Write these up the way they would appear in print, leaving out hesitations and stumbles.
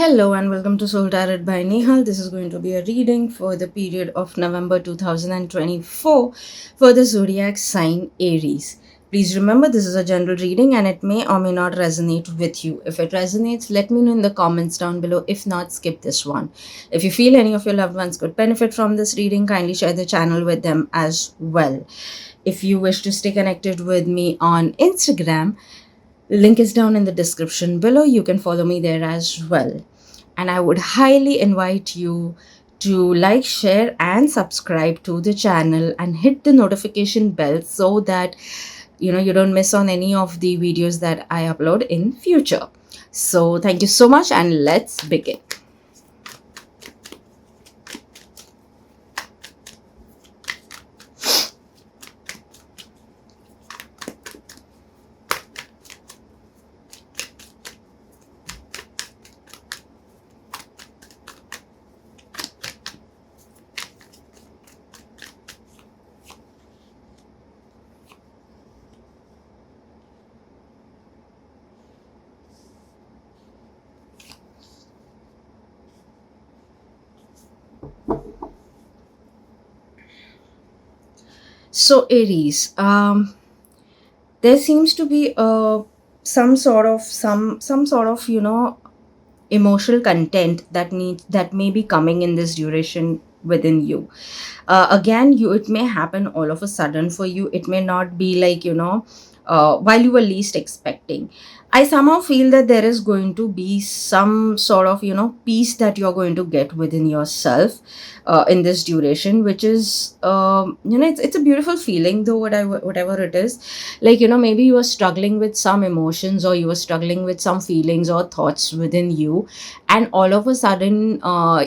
Hello and welcome to Soul Tarot by Nehal. This is going to be a reading for the period of November 2024 for the zodiac sign Aries. Please remember this is a general reading and it may or may not resonate with you. If it resonates, let me know in the comments down below. If not, skip this one. If you feel any of your loved ones could benefit from this reading, kindly share the channel with them as well. If you wish to stay connected with me on Instagram, link is down in the description below. You can follow me there as well. And I would highly invite you to like, share, and subscribe to the channel and hit the notification bell so that you don't miss on any of the videos that I upload in future. So thank you so much and let's begin. So Aries, there seems to be some sort of emotional content that may be coming in this duration within you. Again, it may happen all of a sudden for you. It may not be like while you were least expecting. I somehow feel that there is going to be some sort of peace that you're going to get within yourself in this duration, which is it's a beautiful feeling, though whatever it is. Like maybe you are struggling with some emotions, or you are struggling with some feelings or thoughts within you, and all of a sudden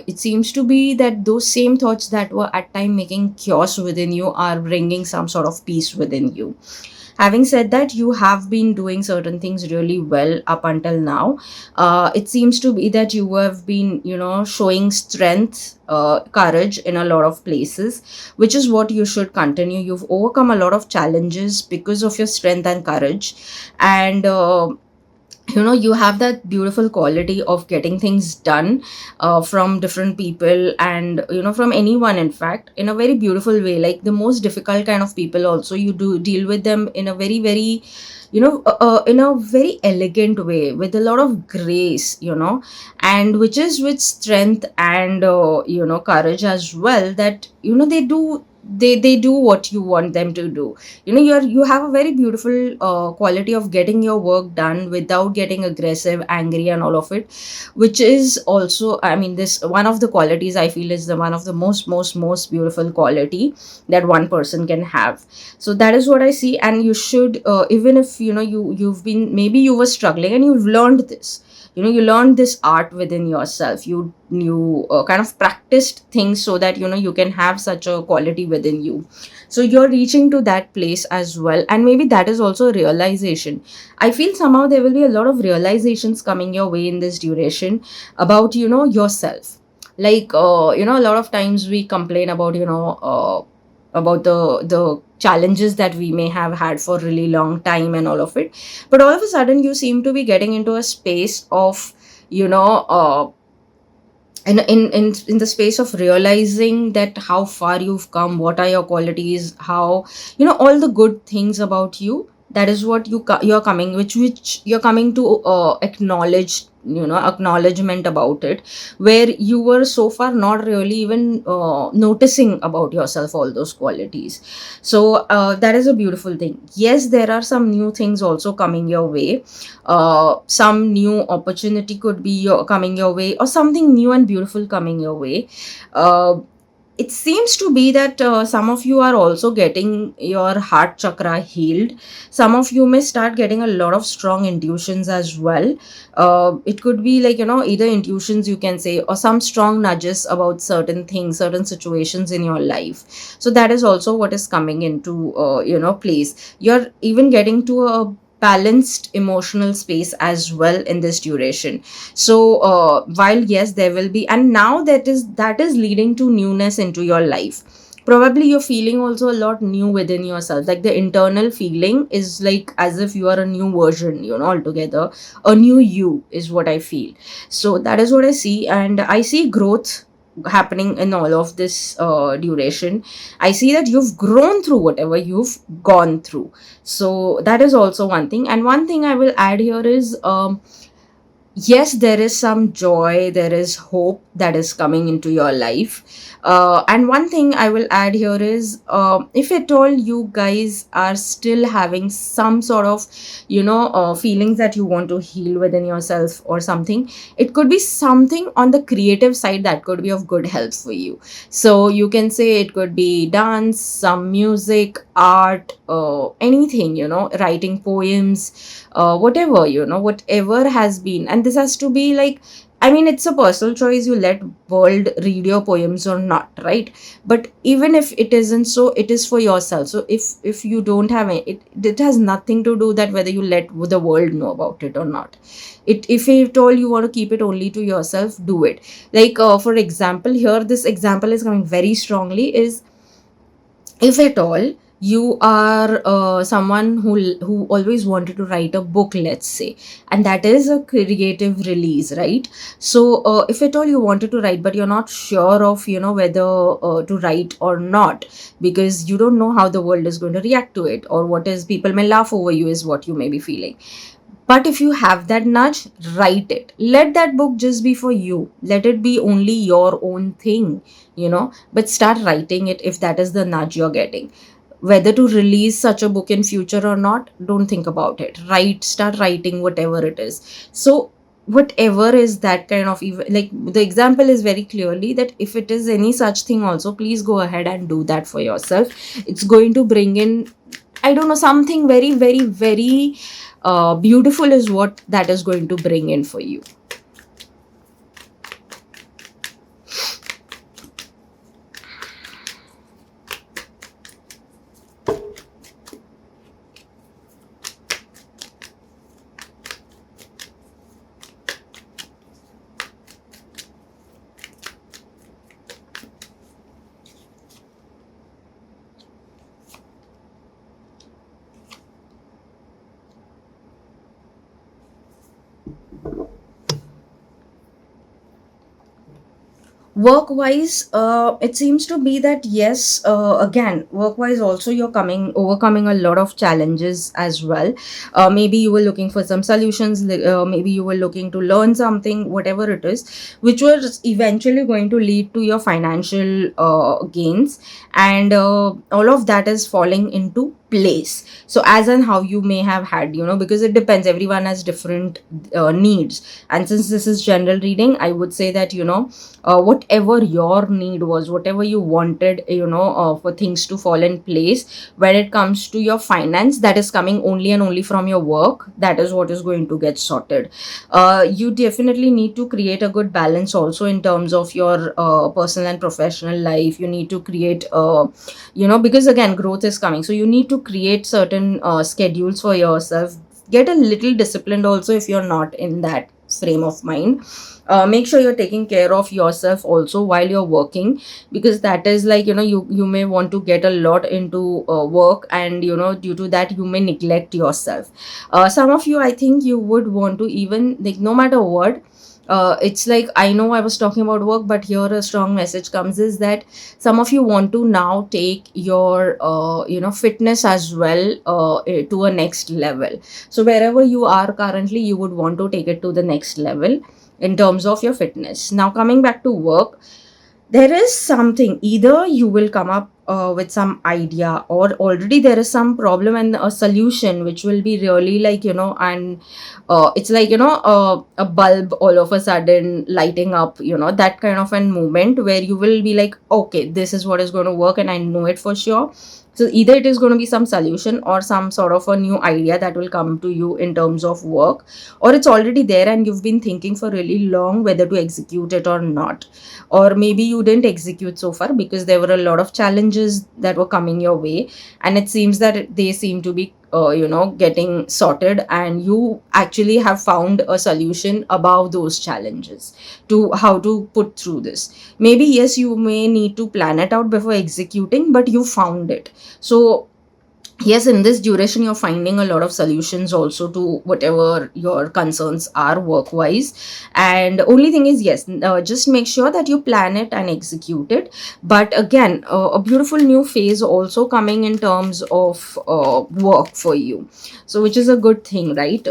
it seems to be that those same thoughts that were at time making chaos within you are bringing some sort of peace within you. Having said that, you have been doing certain things really well up until now. It seems to be that you have been showing strength, courage in a lot of places, which is what you should continue. You've overcome a lot of challenges because of your strength and courage, and you have that beautiful quality of getting things done from different people, and from anyone, in fact, in a very beautiful way. Like the most difficult kind of people also, you do deal with them in a very very in a very elegant way, with a lot of grace, and which is with strength and courage as well, that they do what you want them to do. You have a very beautiful quality of getting your work done without getting aggressive, angry, and all of it, which is also, I mean, this one of the qualities I feel is the one of the most beautiful quality that one person can have. So that is what I see, and you should, even if you've been, maybe you were struggling and you've learned this, you learned this art within yourself. You kind of practiced things so that you can have such a quality within you. So you're reaching to that place as well, and maybe that is also a realization. I feel somehow there will be a lot of realizations coming your way in this duration about yourself. Like a lot of times we complain about about the challenges that we may have had for a really long time and all of it, but all of a sudden you seem to be getting into a space of you know uh, in the space of realizing that how far you've come, what are your qualities, how all the good things about you. That is what you're coming, which you're coming to acknowledge, acknowledgement about it, where you were so far not really even noticing about yourself all those qualities. So that is a beautiful thing. Yes, there are some new things also coming your way. Some new opportunity could be coming your way, or something new and beautiful coming your way. uh, it seems to be that some of you are also getting your heart chakra healed. Some of you may start getting a lot of strong intuitions as well. It could be like either intuitions, you can say, or some strong nudges about certain things, certain situations in your life. So that is also what is coming into place. You're even getting to a balanced emotional space as well in this duration. So while yes, there will be, and now that is leading to newness into your life. probably you're feeling also a lot new within yourself, like the internal feeling is like as if you are a new version, altogether a new you is what I feel. So that is what I see, and I see growth happening in all of this duration. I see that you've grown through whatever you've gone through. So that is also one thing. And one thing I will add here is, yes, there is some joy, there is hope that is coming into your life. And one thing I will add here is, if at all you guys are still having some sort of feelings that you want to heal within yourself or something, it could be something on the creative side that could be of good help for you. So you can say it could be dance, some music, art, anything, writing poems, whatever, whatever has been. And this has to be like, I mean, it's a personal choice, you let world read your poems or not, right? But even if it isn't so, it is for yourself. So if you don't have it has nothing to do that whether you let the world know about it or not. It, if at all you want to keep it only to yourself, do it. Like, for example, here this example is coming very strongly is, if at all you are someone who always wanted to write a book, let's say, and that is a creative release, right? So if at all you wanted to write but you're not sure of whether to write or not, because you don't know how the world is going to react to it, or what is, people may laugh over you is what you may be feeling. But if you have that nudge, write it. Let that book just be for you. Let it be only your own thing, but start writing it if that is the nudge you're getting. Whether to release such a book in future or not, don't think about it. Write, start writing whatever it is. So whatever is that kind of, like the example is very clearly that if it is any such thing also, please go ahead and do that for yourself. It's going to bring in, I don't know, something very, very, very beautiful is what that is going to bring in for you. Work wise, it seems to be that yes, again, work wise also you're coming overcoming a lot of challenges as well. Maybe you were looking for some solutions, maybe you were looking to learn something, whatever it is, which was eventually going to lead to your financial gains. And all of that is falling into place. So as and how you may have had, because it depends, everyone has different needs. And since this is general reading, I would say that whatever your need was, whatever you wanted, for things to fall in place when it comes to your finance, that is coming only and only from your work. That is what is going to get sorted. You definitely need to create a good balance also in terms of your personal and professional life. You need to create because again, growth is coming, so you need to create certain schedules for yourself. Get a little disciplined also if you're not in that frame of mind. Make sure you're taking care of yourself also while you're working, because that is like, you may want to get a lot into work, and due to that you may neglect yourself. Some of you, I think you would want to, even like, no matter what, it's like, I know I was talking about work, but here a strong message comes is that some of you want to now take your fitness as well to a next level. So wherever you are currently, you would want to take it to the next level in terms of your fitness. Now coming back to work, there is something, either you will come up with some idea, or already there is some problem and a solution which will be really like, and it's like, a bulb all of a sudden lighting up, that kind of an moment where you will be like, okay, this is what is going to work and I know it for sure. So either it is going to be some solution or some sort of a new idea that will come to you in terms of work, or it's already there and you've been thinking for really long whether to execute it or not. Or maybe you didn't execute so far because there were a lot of challenges challenges that were coming your way, and it seems that they seem to be getting sorted, and you actually have found a solution above those challenges to how to put through this. Maybe yes, you may need to plan it out before executing, but you found it. So yes, in this duration you're finding a lot of solutions also to whatever your concerns are work wise. And the only thing is, yes, just make sure that you plan it and execute it. But again, a beautiful new phase also coming in terms of work for you, so which is a good thing, right?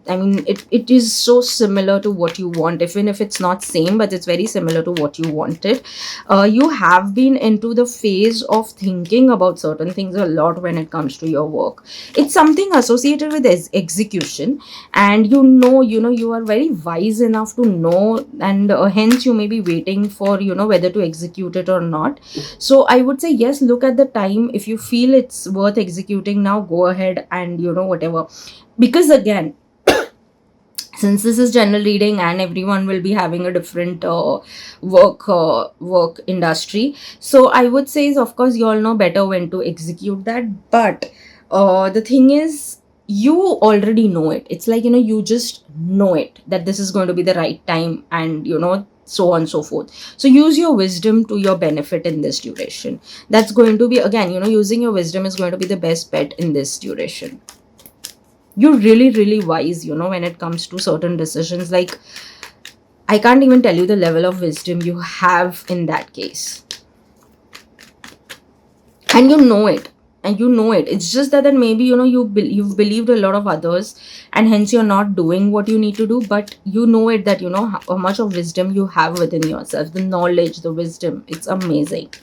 I mean, it is so similar to what you want, even if it's not same, but it's very similar to what you wanted. You have been into the phase of thinking about certain things a lot when it comes to your work. It's something associated with execution, and you are very wise enough to know, and hence you may be waiting for whether to execute it or not. So I would say yes, look at the time. If you feel it's worth executing now, go ahead and whatever. Because again, since this is general reading and everyone will be having a different work industry, so I would say is, of course, you all know better when to execute that. But the thing is, you already know it. It's like you just know it, that this is going to be the right time, and so on and so forth. So use your wisdom to your benefit in this duration. That's going to be, again, using your wisdom is going to be the best bet in this duration. You're really really wise when it comes to certain decisions. Like, I can't even tell you the level of wisdom you have in that case, and you know it. It's just that maybe you've believed a lot of others, and hence you're not doing what you need to do. But you know it, that how much of wisdom you have within yourself, the knowledge, the wisdom. It's amazing.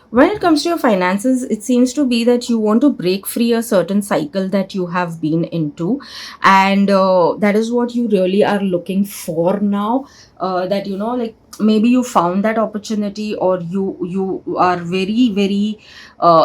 When it comes to your finances, it seems to be that you want to break free a certain cycle that you have been into, and that is what you really are looking for now. That like, maybe you found that opportunity, or you are very very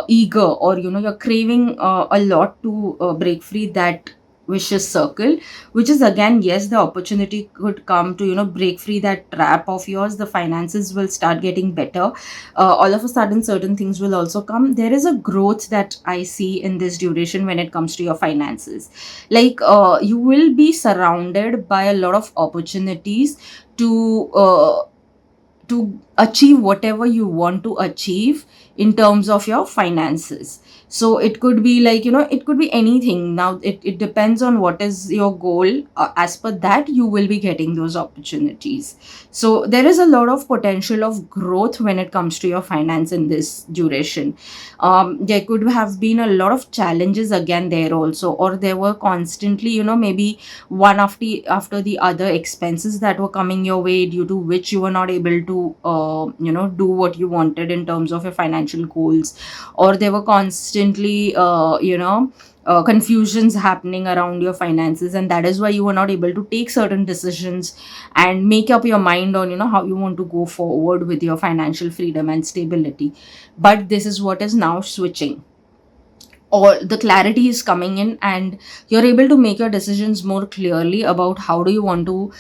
eager, or you're craving a lot to break free that vicious circle, which is, again, yes, the opportunity could come to break free that trap of yours. The finances will start getting better. All of a sudden certain things will also come. There is a growth that I see in this duration when it comes to your finances. Like, you will be surrounded by a lot of opportunities to achieve whatever you want to achieve in terms of your finances. So it could be like, it could be anything. Now it depends on what is your goal. As per that, you will be getting those opportunities. So there is a lot of potential of growth when it comes to your finance in this duration. There could have been a lot of challenges again there also, or there were constantly maybe one after the other expenses that were coming your way, due to which you were not able to do what you wanted in terms of your financial goals. Or there were constantly confusions happening around your finances, and that is why you were not able to take certain decisions and make up your mind on how you want to go forward with your financial freedom and stability. But this is what is now switching, or the clarity is coming in, and you're able to make your decisions more clearly about how do you want to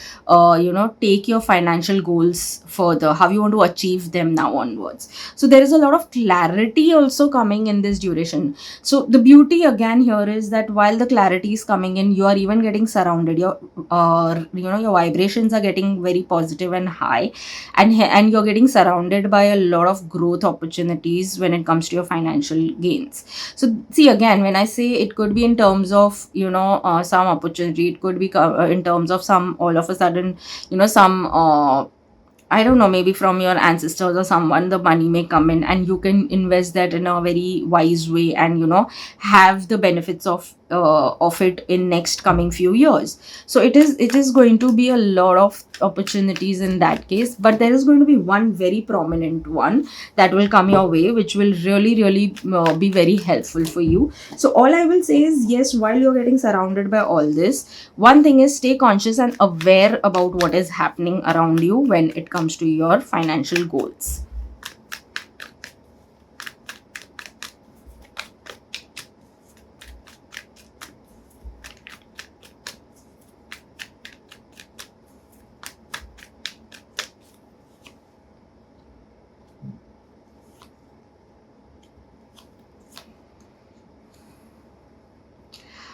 take your financial goals further, how you want to achieve them now onwards. So there is a lot of clarity also coming in this duration. So the beauty again here is that while the clarity is coming in, you are even getting surrounded. Your vibrations are getting very positive and high, and you're getting surrounded by a lot of growth opportunities when it comes to your financial gains. So see, again, when I say, it could be in terms of some opportunity, it could be in terms of some, all of a sudden, some I don't know, maybe from your ancestors or someone, the money may come in, and you can invest that in a very wise way, and have the benefits of it in next coming few years. So it is going to be a lot of opportunities in that case. But there is going to be one very prominent one that will come your way, which will really really be very helpful for you. So all I will say is, yes, while you're getting surrounded by all this, one thing is, stay conscious and aware about what is happening around you when it comes to your financial goals.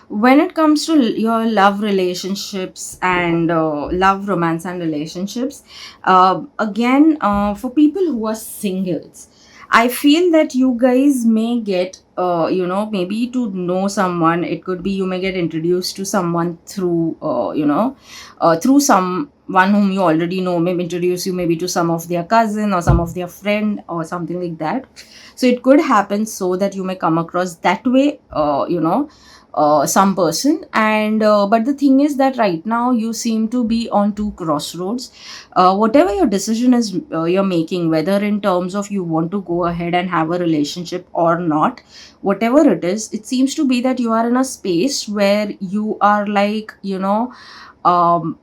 When it comes to your love relationships and love romance and relationships, again, for people who are singles, I feel that you guys may get, maybe to know someone. It could be you may get introduced to someone through, through someone whom you already know, maybe introduce you maybe to some of their cousin or some of their friend or something like that. So it could happen so that you may come across that way, some person. And but the thing is that right now you seem to be on two crossroads. Whatever your decision is, you're making, whether in terms of you want to go ahead and have a relationship or not, whatever it is, it seems to be that you are in a space where you are like, um,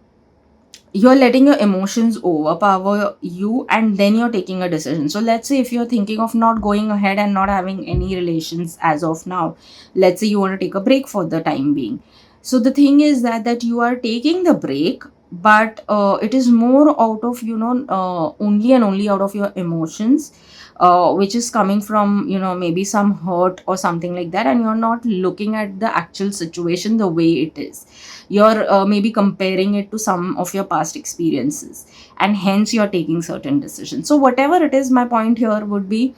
you're letting your emotions overpower you, and then you're taking a decision. So let's say if you're thinking of not going ahead and not having any relations as of now, let's say you want to take a break for the time being. So the thing is that you are taking the break, but it is more out of, only and only out of your emotions, which is coming from, maybe some hurt or something like that, and you're not looking at the actual situation the way it is. You're maybe comparing it to some of your past experiences, and hence you're taking certain decisions. So whatever it is, my point here would be,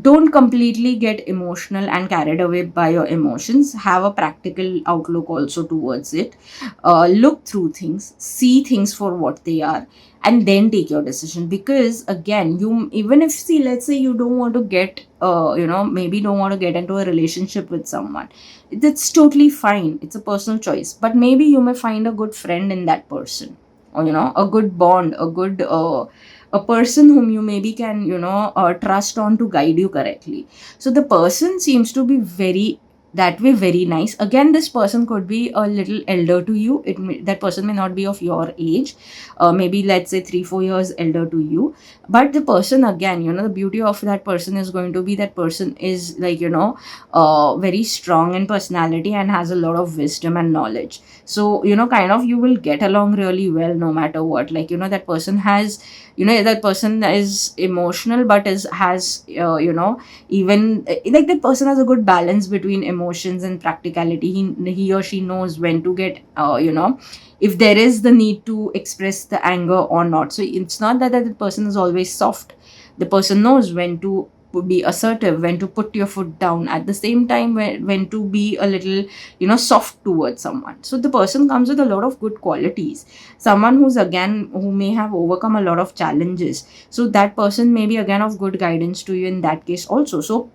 don't completely get emotional and carried away by your emotions. Have a practical outlook also towards it. Look through things, see things for what they are, and then take your decision. Because again, you, even if, see, let's say you don't want to get, maybe don't want to get into a relationship with someone, that's totally fine. It's a personal choice. But maybe you may find a good friend in that person, or a good bond, a person whom you maybe can, trust on to guide you correctly. So the person seems to be very, that way, very nice. Again, this person could be a little elder to you. That person may not be of your age, maybe let's say 3 4 years elder to you. But the person, again, the beauty of that person is going to be, that person is like, very strong in personality and has a lot of wisdom and knowledge. So, kind of, you will get along really well no matter what. Like, that person has, that person is emotional, but is has even like, that person has a good balance between emotions and practicality. He or she knows when to get, if there is the need to express the anger or not. So it's not that the person is always soft. The person knows when to be assertive, when to put your foot down, at the same time when to be a little, soft towards someone. So the person comes with a lot of good qualities. Someone who's, again, who may have overcome a lot of challenges, so that person may be again of good guidance to you in that case also. So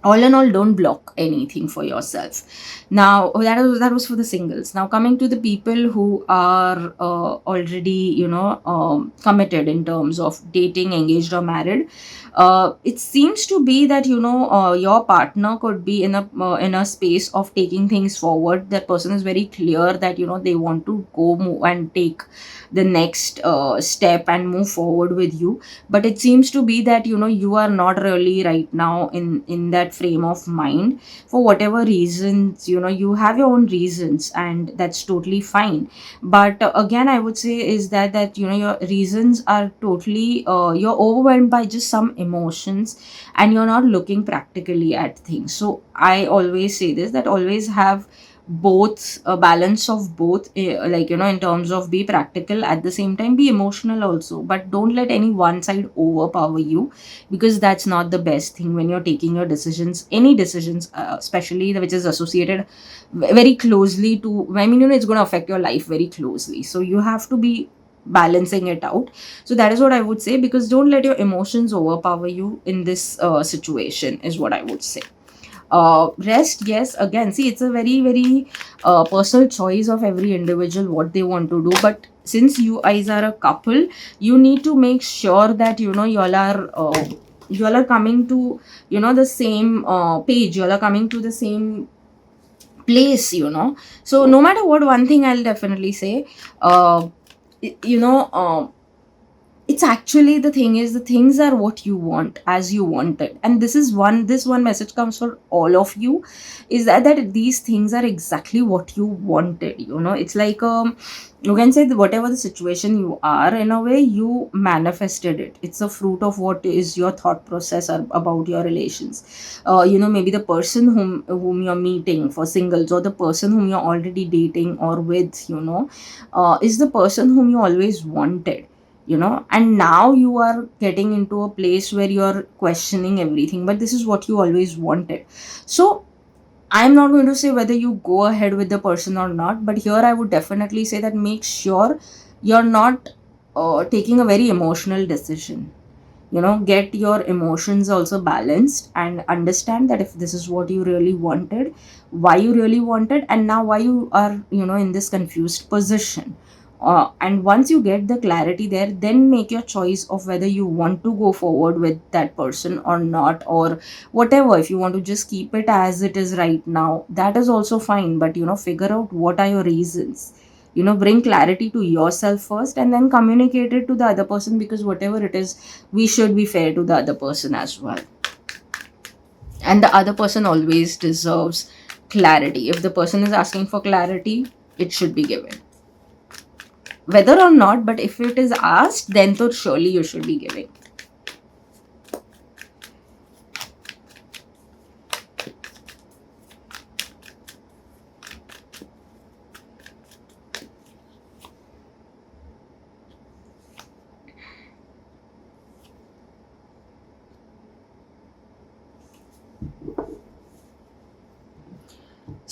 all in all, don't block anything for yourself. Now, that was for the singles. Now, coming to the people who are already, committed in terms of dating, engaged or married, it seems to be that, your partner could be in a space of taking things forward. That person is very clear that, they want to go move and take the next step and move forward with you. But it seems to be that, you are not really right now in that frame of mind, for whatever reasons. You have your own reasons, and that's totally fine. But again, I would say is that your reasons are totally, you're overwhelmed by just some emotions, and you're not looking practically at things. So I always say this, that always have both, a balance of both, like, in terms of be practical, at the same time be emotional also, but don't let any one side overpower you. Because that's not the best thing when you're taking your decisions, any decisions, especially which is associated very closely to, I mean, it's going to affect your life very closely. So you have to be balancing it out. So that is what I would say, because don't let your emotions overpower you in this situation, is what I would say. Rest, yes, again, see, it's a very very personal choice of every individual what they want to do. But since you guys are a couple, you need to make sure that, you all are coming to, the same page. You all are coming to the same place. So no matter what, one thing I'll definitely say, uh, you know it's actually, the thing is, the things are what you want, as you want it. And this one message comes for all of you, is that these things are exactly what you wanted. It's like, you can say that whatever the situation you are, in a way you manifested it. It's a fruit of what is your thought process about your relations. Maybe the person whom you're meeting for singles, or the person whom you're already dating or with, is the person whom you always wanted. And now you are getting into a place where you're questioning everything, but this is what you always wanted. So I'm not going to say whether you go ahead with the person or not, but here I would definitely say that make sure you're not taking a very emotional decision. Get your emotions also balanced, and understand that if this is what you really wanted, why you really wanted, and now why you are, in this confused position. And once you get the clarity there, then make your choice of whether you want to go forward with that person or not, or whatever. If you want to just keep it as it is right now, that is also fine, but figure out what are your reasons. Bring clarity to yourself first, and then communicate it to the other person, because whatever it is, we should be fair to the other person as well. And the other person always deserves clarity. If the person is asking for clarity, it should be given, whether or not, but if it is asked, then so surely you should be giving.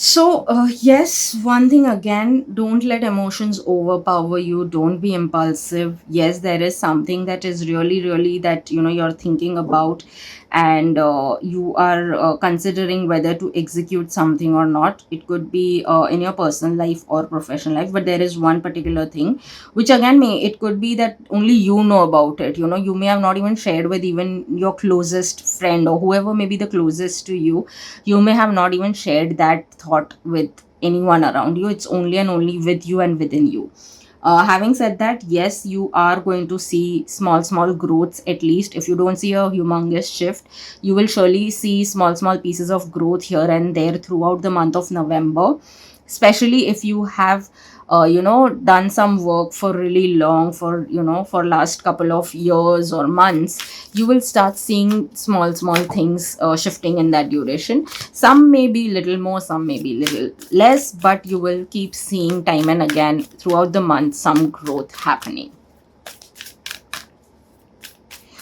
So, yes, one thing again, don't let emotions overpower you. Don't be impulsive. Yes, there is something that is really, really that you're thinking about, and you are considering whether to execute something or not. It could be in your personal life or professional life, but there is one particular thing which again it could be that only you know about it. You may have not even shared with even your closest friend, or whoever may be the closest to you. You may have not even shared that thought with anyone around you. It's only and only with you and within you. Having said that, yes, you are going to see small growths. At least if you don't see a humongous shift, you will surely see small pieces of growth here and there throughout the month of November, especially if you have done some work for really long, for last couple of years or months. You will start seeing small things shifting in that duration. Some may be little more, some may be little less, but you will keep seeing time and again throughout the month some growth happening.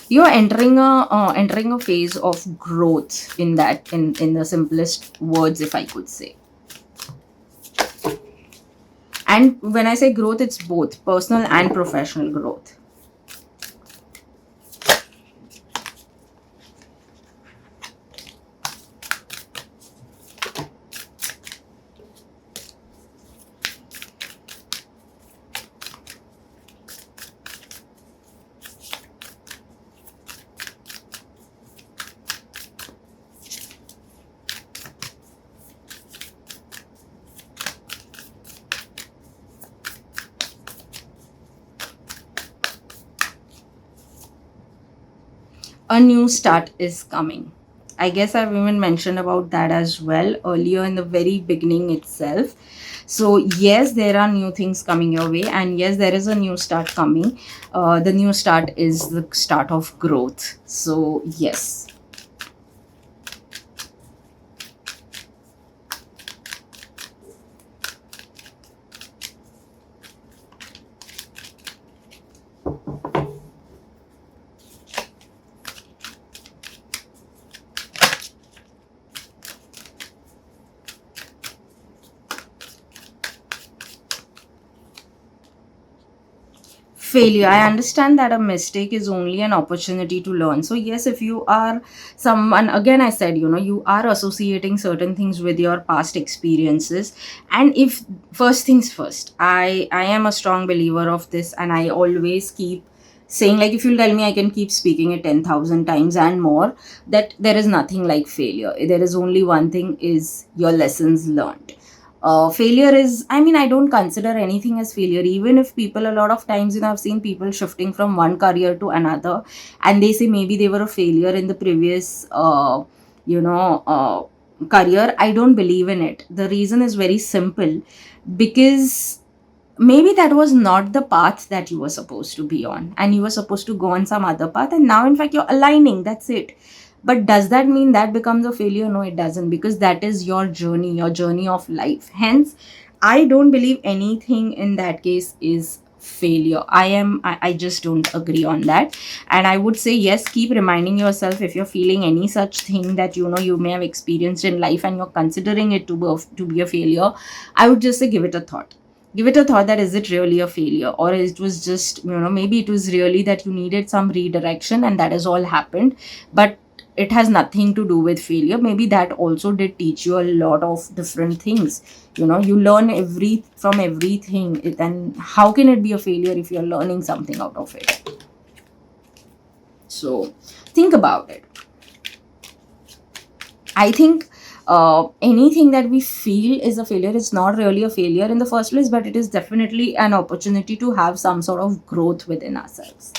You're entering a phase of growth, in that, in the simplest words, if I could say. And when I say growth, it's both personal and professional growth. A new start is coming. I guess I've even mentioned about that as well earlier in the very beginning itself. So, yes, there are new things coming your way, and yes, there is a new start coming. The new start is the start of growth. So, yes. Failure, I understand that a mistake is only an opportunity to learn. So yes, if you are someone, again I said, you are associating certain things with your past experiences. And if, first things first, I am a strong believer of this, and I always keep saying, like, if you tell me, I can keep speaking it 10,000 times and more, that there is nothing like failure. There is only one thing, is your lessons learned. Failure is, I mean, I don't consider anything as failure. Even if people, a lot of times, I've seen people shifting from one career to another, and they say maybe they were a failure in the previous you know career. I don't believe in it. The reason is very simple, because maybe that was not the path that you were supposed to be on, and you were supposed to go on some other path, and now in fact you're aligning, that's it. But does that mean that becomes a failure? No, it doesn't, because that is your journey of life. Hence, I don't believe anything in that case is failure. I just don't agree on that. And I would say, yes, keep reminding yourself, if you're feeling any such thing that you may have experienced in life and you're considering it to be a failure, I would just say, give it a thought. Give it a thought, that is it really a failure, or it was just, maybe it was really that you needed some redirection and that has all happened. But it has nothing to do with failure. Maybe that also did teach you a lot of different things. You learn from everything. Then how can it be a failure if you're learning something out of it? So think about it. I think anything that we feel is a failure is not really a failure in the first place, but it is definitely an opportunity to have some sort of growth within ourselves.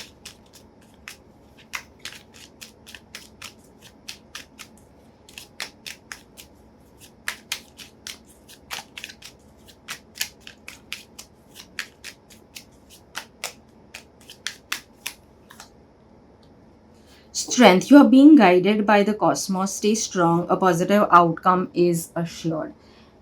Strength, you are being guided by the cosmos. Stay strong. A positive outcome is assured.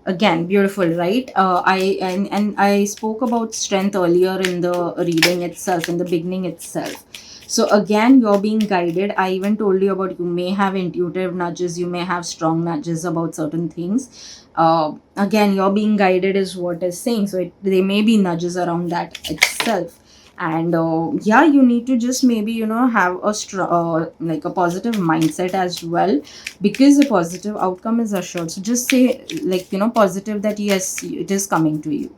Again, beautiful, right? And I spoke about strength earlier in the reading itself, in the beginning itself. So again, you're being guided. I even told you about, you may have intuitive nudges, you may have strong nudges about certain things. Again, you're being guided is what is saying. So there may be nudges around that itself. And yeah, you need to just maybe have a like a positive mindset as well, because a positive outcome is assured. So just say, like, positive, that yes, it is coming to you.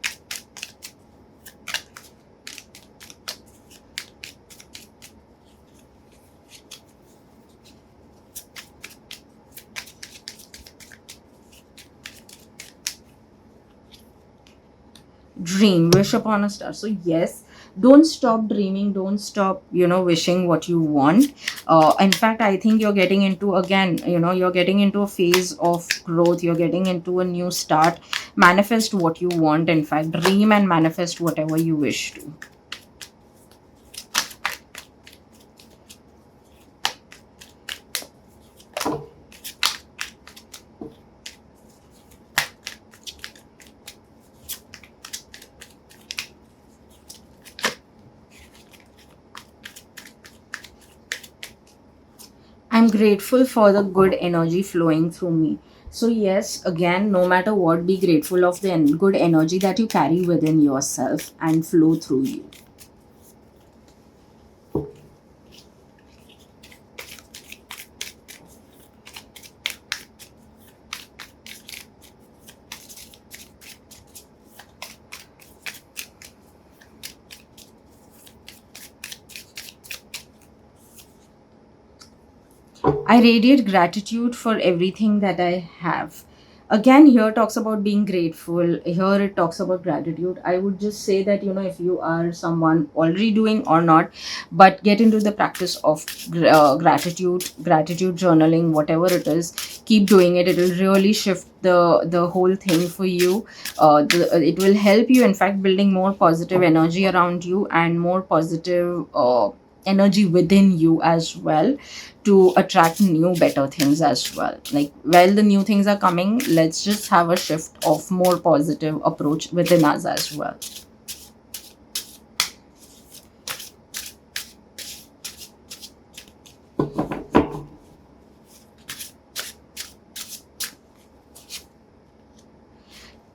Dream, wish upon a star. So yes, don't stop dreaming, don't stop wishing what you want. In fact, I think you're getting into, again, you're getting into a phase of growth, you're getting into a new start. Manifest what you want. In fact, dream and manifest whatever you wish to. I'm grateful for the good energy flowing through me. So, yes, again, no matter what, be grateful of the good energy that you carry within yourself and flow through you. I radiate gratitude for everything that I have. Again, here talks about being grateful. Here it talks about gratitude. I would just say that, if you are someone already doing or not, but get into the practice of gratitude journaling, whatever it is, keep doing it. It will really shift the whole thing for you. It will help you, in fact, building more positive energy around you and more positive energy within you as well, to attract new better things as well. Like, while the new things are coming, let's just have a shift of more positive approach within us as well.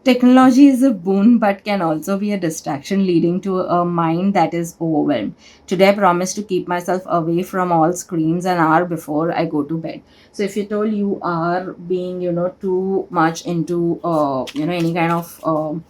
Technology is a boon but can also be a distraction, leading to a mind that is overwhelmed. Today, I promise to keep myself away from all screens an hour before I go to bed. So, if you told you are being, too much into, any kind of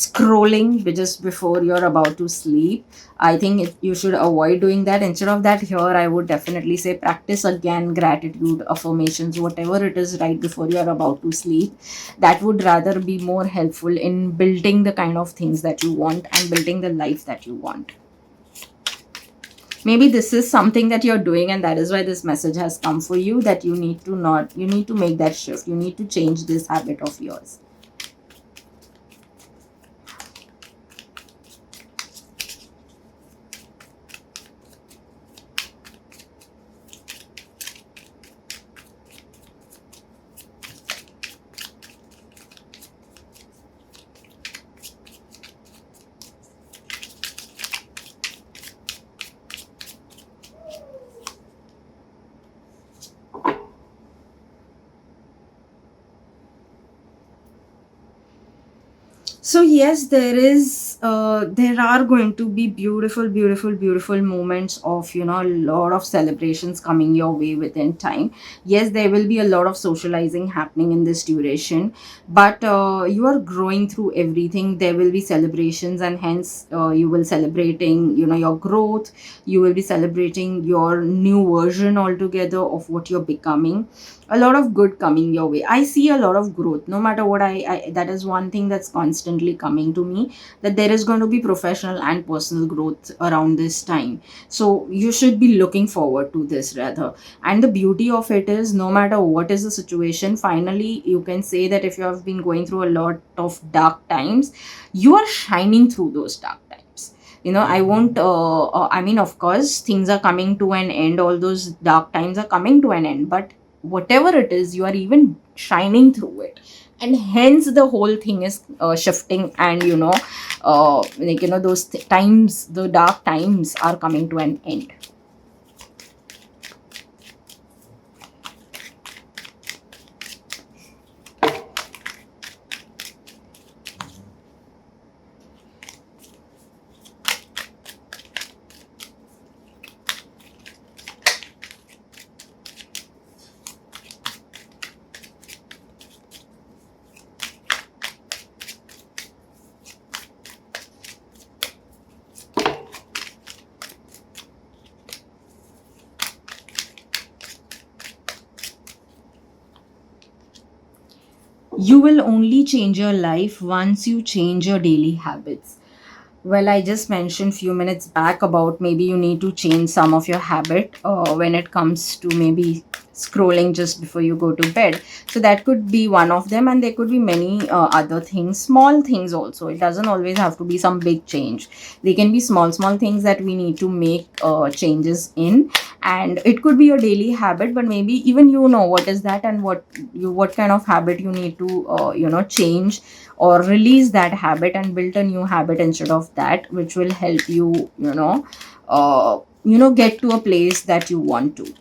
scrolling just before you're about to sleep. I think you should avoid doing that. Instead of that, here I would definitely say practice again gratitude affirmations, whatever it is, right before you're about to sleep. That would rather be more helpful in building the kind of things that you want and building the life that you want. Maybe this is something that you're doing, and that is why this message has come for you, that you need to make that shift. You need to change this habit of yours. So yes, there are going to be beautiful moments of, a lot of celebrations coming your way within time. Yes, there will be a lot of socializing happening in this duration, but you are growing through everything. There will be celebrations, and hence you will celebrating, your growth. You will be celebrating your new version altogether of what you're becoming. A lot of good coming your way. I see a lot of growth no matter what. I That is one thing that's constantly coming to me, that there is going to be professional and personal growth around this time. So you should be looking forward to this rather. And the beauty of it is, no matter what is the situation, finally you can say that if you have been going through a lot of dark times, you are shining through those dark times. I won't I mean, of course things are coming to an end, all those dark times are coming to an end, but whatever it is, you are even shining through it, and hence the whole thing is shifting. And those times, the dark times are coming to an end. You will only change your life once you change your daily habits. Well, I just mentioned few minutes back about maybe you need to change some of your habit when it comes to maybe scrolling just before you go to bed. So that could be one of them, and there could be many other things, small things also. It doesn't always have to be some big change. They can be small things that we need to make changes in, and it could be your daily habit. But maybe even what is that, and what kind of habit you need to change, or release that habit and build a new habit instead of that, which will help you get to a place that you want to.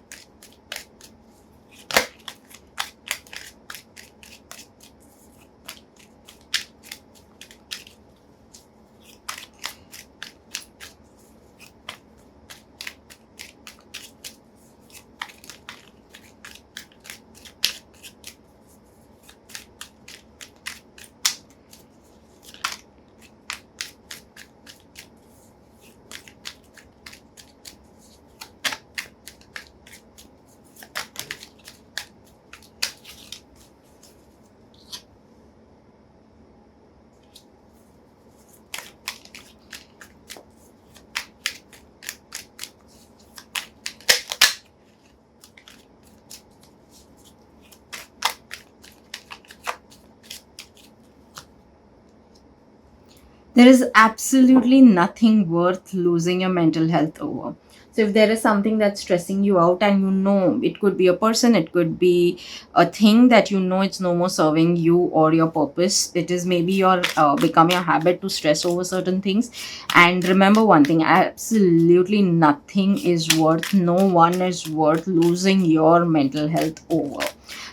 There is absolutely nothing worth losing your mental health over. So if there is something that's stressing you out, and it could be a person, it could be a thing that it's no more serving you or your purpose, it is maybe your become your habit to stress over certain things. And remember one thing, absolutely nothing is worth, no one is worth losing your mental health over.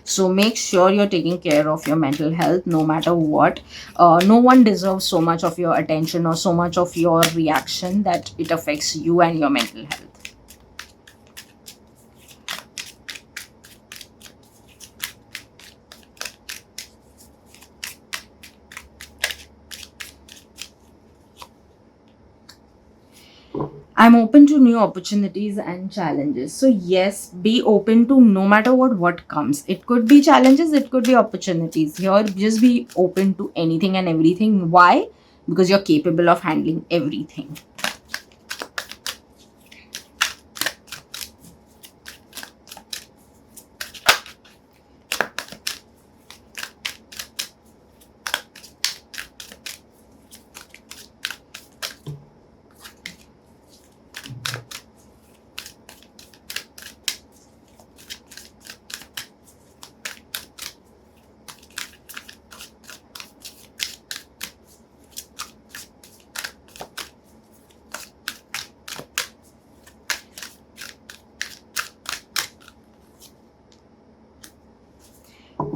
So make sure you're taking care of your mental health no matter what. No one deserves so much of your attention or so much of your reaction that it affects you and your mental health. I'm open to new opportunities and challenges. So yes, be open to no matter what comes. It could be challenges, it could be opportunities. Here, just be open to anything and everything. Why? Because you're capable of handling everything.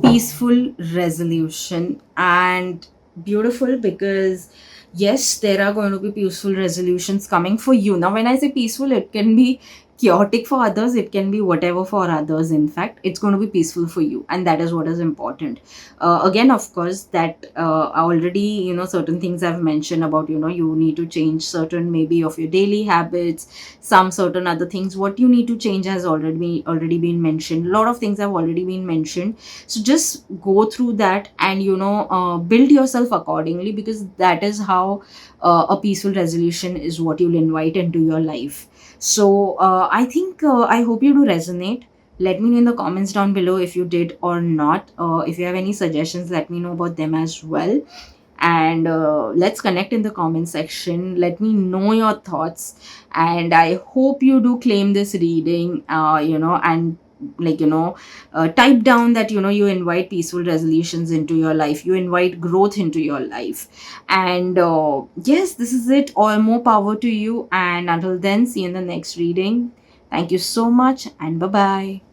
Peaceful resolution, and beautiful, because yes, there are going to be peaceful resolutions coming for you. Now when I say peaceful, it can be chaotic for others, it can be whatever for others. In fact, it's going to be peaceful for you, and that is what is important. Again, of course, that already, certain things I've mentioned about, you need to change certain maybe of your daily habits, some certain other things what you need to change has already been mentioned. A lot of things have already been mentioned. So just go through that, and build yourself accordingly, because that is how a peaceful resolution is what you'll invite into your life. So I hope you do resonate. Let me know in the comments down below if you did or not. If you have any suggestions, let me know about them as well. And let's connect in the comment section. Let me know your thoughts, and I hope you do claim this reading, and like type down that you invite peaceful resolutions into your life, you invite growth into your life. And yes, this is it. All more power to you, and until then, see you in the next reading. Thank you so much, and bye bye.